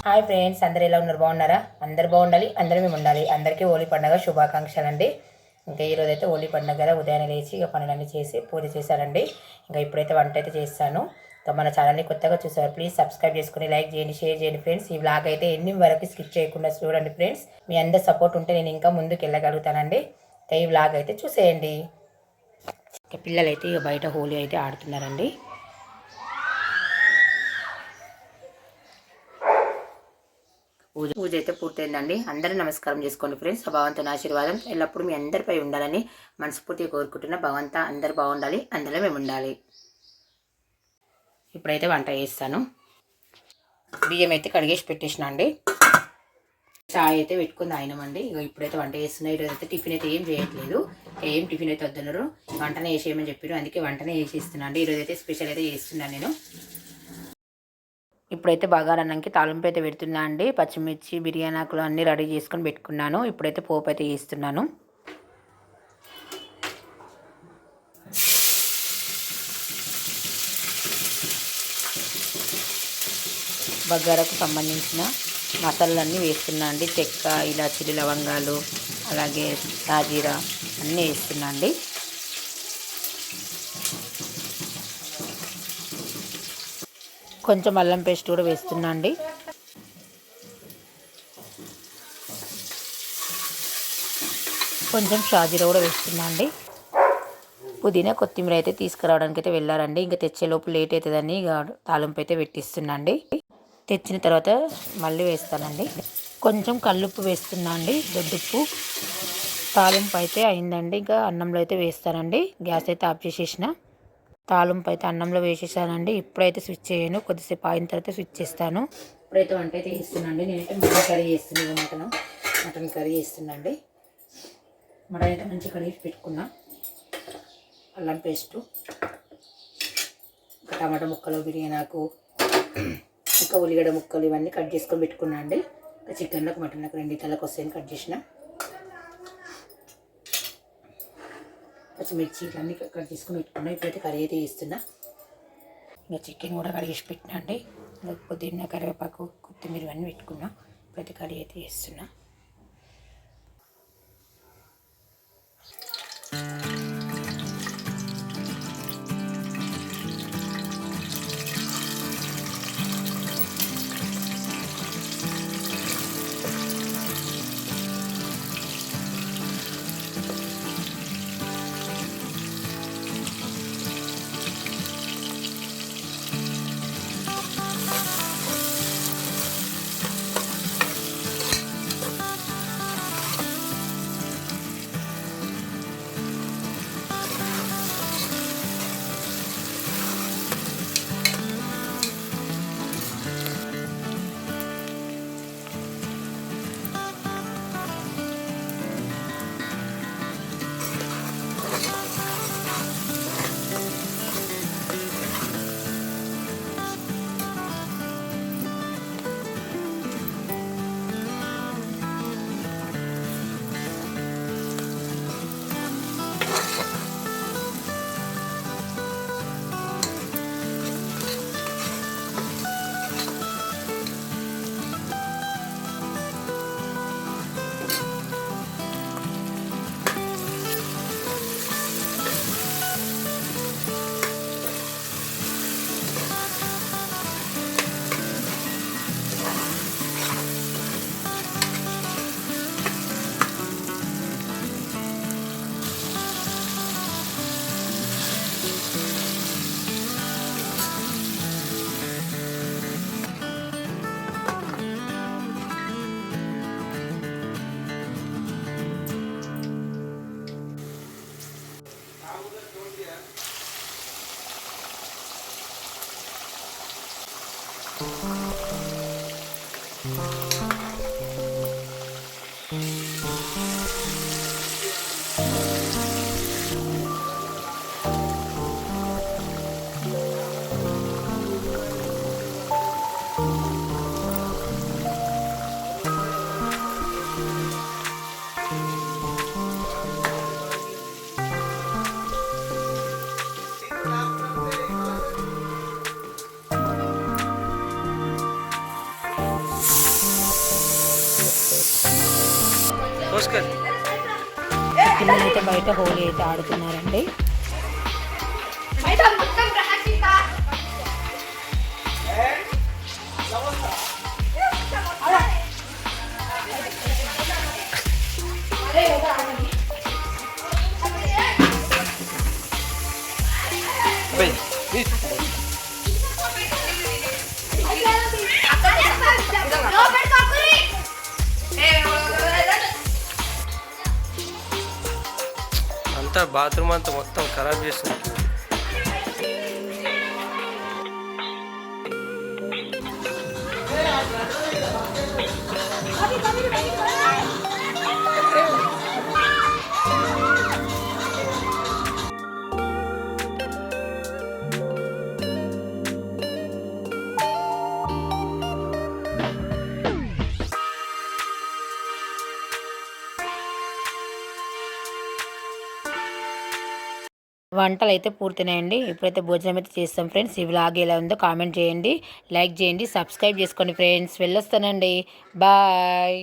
Hi friends, అందరు ఎలా ఉన్నారు? బాగున్నారా? అందరు బాగుండాలి, అందరూ మేము ఉండాలి. అందరికీ హోలీ పండుగ శుభాకాంక్షలు అండి. ఇంకా ఈరోజు అయితే హోలీ పండుగ కదా, ఉదయాన్నే లేచి ఇక పనులన్నీ చేసి పూజ చేశానండి. ఇంకా ఇప్పుడైతే వంట అయితే చేస్తాను. ఇంకా మన ఛానల్ని కొత్తగా చూసారు, ప్లీజ్ సబ్స్క్రైబ్ చేసుకుని లైక్ చేయండి, షేర్ చేయండి ఫ్రెండ్స్. ఈ వ్లాగ్ అయితే ఎన్ని వరకు స్కిప్ చేయకుండా చూడండి ఫ్రెండ్స్. మీ అందరి సపోర్ట్ ఉంటే నేను ఇంకా ముందుకు వెళ్ళగలుగుతానండి. ఇంకా ఈ వ్లాగ్ అయితే చూసేయండి. ఇంకా పిల్లలైతే ఇక బయట హోలీ అయితే ఆడుతున్నారండి. పూజ అయితే పూర్తయిందండి. అందరూ నమస్కారం చేసుకోండి ఫ్రెండ్స్. భగవంతుని ఆశీర్వాదం ఎల్లప్పుడూ మీ అందరిపై ఉండాలని మనస్ఫూర్తిగా కోరుకుంటున్న. భగవంతా అందరు బాగుండాలి, అందులో మేము ఉండాలి. ఇప్పుడైతే వంట చేస్తాను. బియ్యం అయితే కడిగేసి పెట్టేసిన అండి. చాయ్ అయితే పెట్టుకుని తాగినామండి. ఇక ఇప్పుడైతే వంట చేస్తున్నా. ఈరోజు అయితే టిఫిన్ అయితే ఏం చేయట్లేదు. ఏం టిఫిన్ అయితే వద్దన్నారు, వంటనే వేసేయమని చెప్పారు. అందుకే వంటనే వేసేస్తున్నాను అండి. ఈరోజు అయితే స్పెషల్ అయితే చేస్తున్నాను నేను. ఇప్పుడైతే బగారన్నంకి తాలింపు అయితే పెడుతున్నా అండి. పచ్చిమిర్చి, బిర్యానీ ఆకులు అన్నీ రెడీ చేసుకొని పెట్టుకున్నాను. ఇప్పుడైతే పోపు అయితే చేస్తున్నాను. బగారకు సంబంధించిన మసాలాలన్నీ వేస్తున్నా అండి. చెక్క, ఇలాచీలు, లవంగాలు, అలాగే సాజీరా అన్నీ వేస్తున్నా అండి. కొంచెం అల్లం పేస్ట్ కూడా వేస్తున్నా అండి. కొంచెం షాజీరా కూడా వేస్తున్నా అండి. పుదీనా, కొత్తిమీర అయితే తీసుకురావడానికి అయితే వెళ్ళారండి. ఇంకా తెచ్చేలోపు లేట్ అవుతుందని ఇక తాలింపు అయితే పెట్టిస్తున్నా అండి. తెచ్చిన తర్వాత మళ్ళీ వేస్తానండి. కొంచెం కల్లుప్పు వేస్తున్నా అండి, దొడ్డుప్పు. తాలింపు అయితే అయిందండి. ఇంకా అన్నంలో అయితే వేస్తానండి. గ్యాస్ అయితే ఆఫ్ చేసేసిన. తాలింపు అయితే అన్నంలో వేసేసానండి. ఇప్పుడైతే స్విచ్ చేయను, కొద్దిసేపు అయిన తర్వాత స్విచ్ చేస్తాను. ఇప్పుడైతే వంట అయితే చేస్తున్నాను. నేనైతే మటన్ కర్రీ చేస్తున్నాను. మటన్ కర్రీ చేస్తున్నాండి. మటన్ అయితే మంచి కడిగి పెట్టుకున్నా. అల్లం పేస్టు, టమాటా ముక్కలు, బిర్యానాకు, ఇంకా ఉల్లిగడ్డ ముక్కలు ఇవన్నీ కట్ చేసుకొని పెట్టుకున్నా అండి. ఇంకా చికెన్లకు, మటన్లకు రెండింటికి వస్తాయని కట్ చేసిన. పచ్చిమిర్చి ఇవన్నీ కట్ చేసుకుని పెట్టుకున్నా. ఇప్పుడైతే కర్రీ అయితే చేస్తున్నా. ఇంకా చికెన్ కూడా కడిగేసి పెట్టినా అండి. పుదీనా, కరివేపాకు, కొత్తిమీర ఇవన్నీ పెట్టుకున్నా. ఇప్పుడైతే కర్రీ అయితే చేస్తున్నా. పిల్లలైతే బయట హోలీ అయితే ఆడుతున్నారండి. అంతా బాత్రూమ్ అంతా మొత్తం ఖరాబ్ చేస్తుంది. వంటలు అయితే పూర్తినాయండి. ఇప్పుడైతే భోజనం అయితే చేస్తాం ఫ్రెండ్స్. ఈ వ్లాగ్ ఎలా ఉందో కామెంట్ చేయండి, లైక్ చేయండి, సబ్స్క్రైబ్ చేసుకోండి ఫ్రెండ్స్. వెళ్ళొస్తానండి, బాయ్.